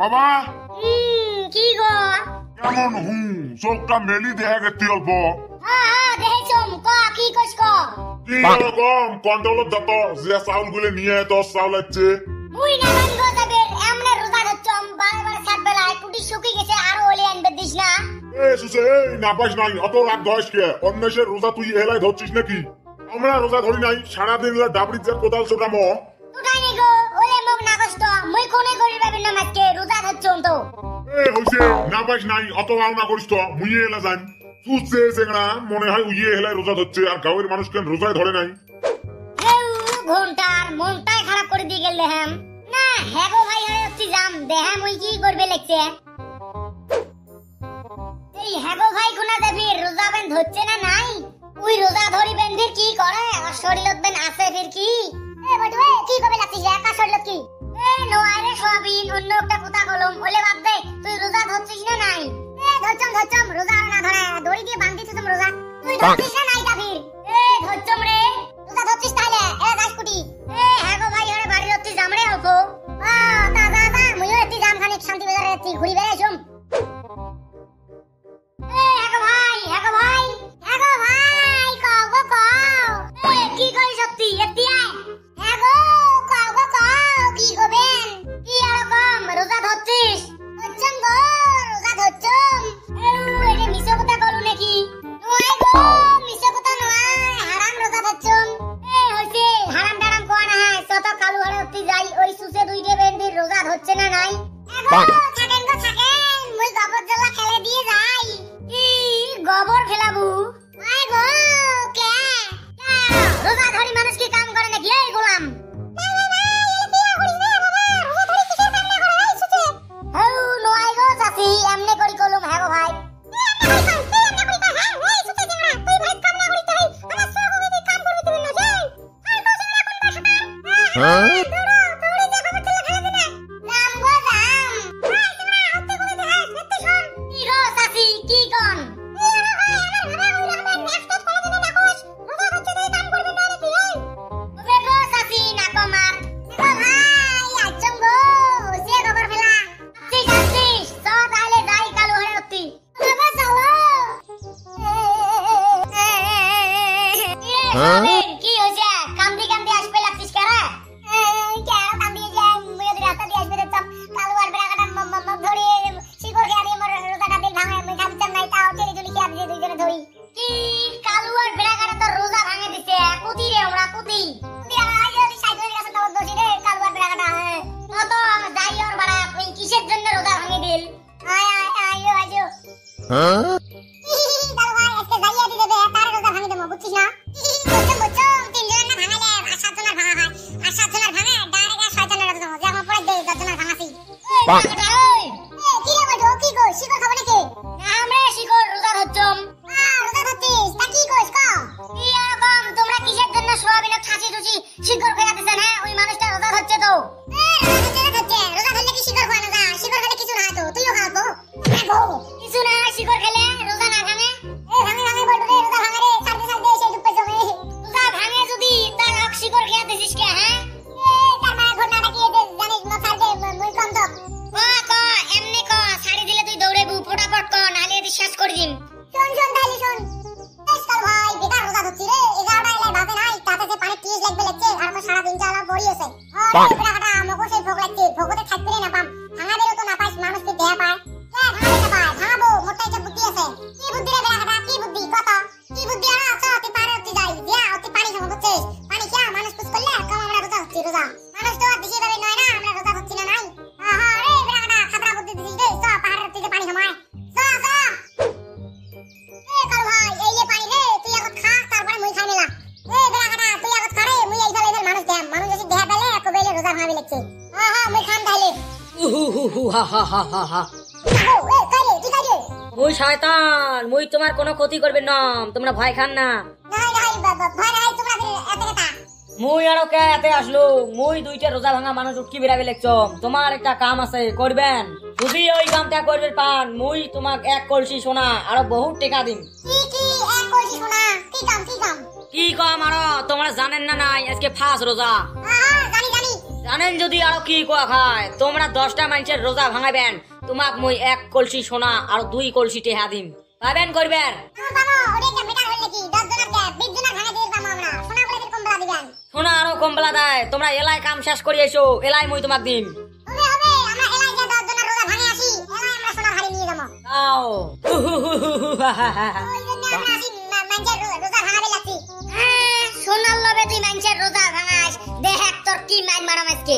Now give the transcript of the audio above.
বাবা কি গো কেমন চোখটা মেলি দেখা গেছি অল্প দেখেছম ক কি কইছ ক কি রকম কন্ট্রোলত যত যে চাউল গুলো নিয়ে তো চাউল আছে মুই না মান গো যাবে এমনে রোজা ধরছম বারবার সাত বেলায় টুটি শুকি গেছে আর ওলে আনবে দিস না সুসে না পাস নাই অত রাত দশ কে অন্যের রোজা তুই এলাই ধরছিস নাকি আমরা রোজা ধরি নাই সারাদিন ডাবরির যে কোদাল ছোটাম তুই নি গো ওলে মুখ না কষ্ট মুই কোনে করি পাবি না মাকে রোজা ধরছম তো হইছে না পাস নাই অত ভাও না করিস তো মুই এলা যান সুসে সেগড়া মনে হয় উইয়ে এলাই রোজা ধরছে আর গাঁয়ের মানুষ কেন রোজায় ধরে নাই ঘন্টার মনটাই খারাপ করে দিয়ে গেল দেহাম না হ্যাঁ গো ভাই হচ্ছে জাম দেহা মুই কি করবে লাগছে এই হ্যাঁ গো ভাই কোনা দেবি রোজা বেন ধরছে না নাই ওই রোজা ধরি বেন ফির কি করে আর শরীরত বেন আছে ফির কি বটুয়ে কি করবে লাগছিস একা শরীরত কি নো আরে সবিন অন্য একটা কথা কলম ওলে বাদ দে তুই রোজা ধরছিস না নাই ধরছম রোজা না ধরে দড়ি দিয়ে বাঁধ দিছিস রোজা তুই ধরছিস না নাই তা ফির ধরছম রে রোজা ধরছিস তাহলে যাস কুটি হ্যাঁ গো ভাই আরে বাড়ি রত্তি জামরে অল্প তা মুইও এতি জাম খানি শান্তি বাজারে এতি ঘুরি বেড়াইছম কি করি সত্যি এতি আয় গো কি করবেন কি এরকম রোজা ধরছিস ধরছম গো রোজা ধরছম এটা মিছে কথা কলু নাকি নয় গো মিছে কথা নয় হারাম রোজা ধরছম হইছে হারাম টারাম কোয়া না হয় কত কালু হরে উঠি যাই ওই সুসে দুইটে বেন্দির রোজা ধরছে না নাই থাকেন মুই গোবর জলা খেলে দিয়ে যাই কি গোবর ফেলাবু আয় গো কে রোজা ধরি মানুষ কি কাম করে নাকি এই গোলাম এমনি করি কলম হ্যাঁ ভাই কি হইছে কান্দি কান্দি আসবে লাগছিস কারা কান্দি যায় মুই যদি রাস্তা দিয়ে আসবে দেখতাম কালু আর বেড়াকাটা ধরি শিকড় খেয়া দিয়ে মোর রোজাটা দিল ভাঙে মুই খাচ্ছাম নাই তাও তেরি তুলি খেয়া দিয়ে দুইজনে ধরি কি কালু আর বেড়াকাটা তো রোজা ভাঙে দিছে কুতি রে ওরা কুতি আজ যদি সাইকেল কাছে তো দোষী রে কালু আর বেড়াকাটা তো যাই আর বাড়া ওই কিসের জন্য রোজা ভাঙে দিল আয় আজো হ্যাঁ কালু ভাই আজকে যাইয়া দিতে দে তার রোজা ভাঙে দেব বুঝছিস না মুই শয়তান মুই তোমার কোনো ক্ষতি করবে না তোমরা ভয় খান না মুই আরো কে এতে আসলো মুই দুইটা রোজা ভাঙা মানুষ উঠকি বেরাবে লেখছম তোমার একটা কাম আছে করবেন যদি ওই কামটা করবে পান মুই তোমাক এক কলসি সোনা আরো বহুত টাকা দিম কি এক কলসি সোনা কি কাম কি কম আরো তোমরা জানেন না নাই আজকে ফার্স্ট রোজা জানি জানি জানেন যদি আরো কি কোয়া খায় তোমরা 10টা মানুষের রোজা ভাঙাবেন তোমাক মুই 1 কলসি সোনা আর 2 কলসি টেহা দিম পাবেন করবেন বাবা ওরে একটা বেটার হইলে কি 10 জনের কে 20 জনের ভাঙে দিয়ে পাবো আমরা সোনা বলে কম বলা দিবেন সোনা আরো কম বেলা দেয় তোমরা এলাই কাম শেষ করে এসো এলাই মুই তোমাক দিম হবে হবে আমরা এলাই যে 10 জনের রোজা ভাঙে আসি এলাই আমরা সোনা ভারী নিয়ে যাবো আও ওই জন্য আমরা আসি মানুষের রোজা ভাঙাবে লাগছি সোনার লবে তুই মানুষের রোজা ভাঙাস দেখ তোর কি মাইন মারাম আজকে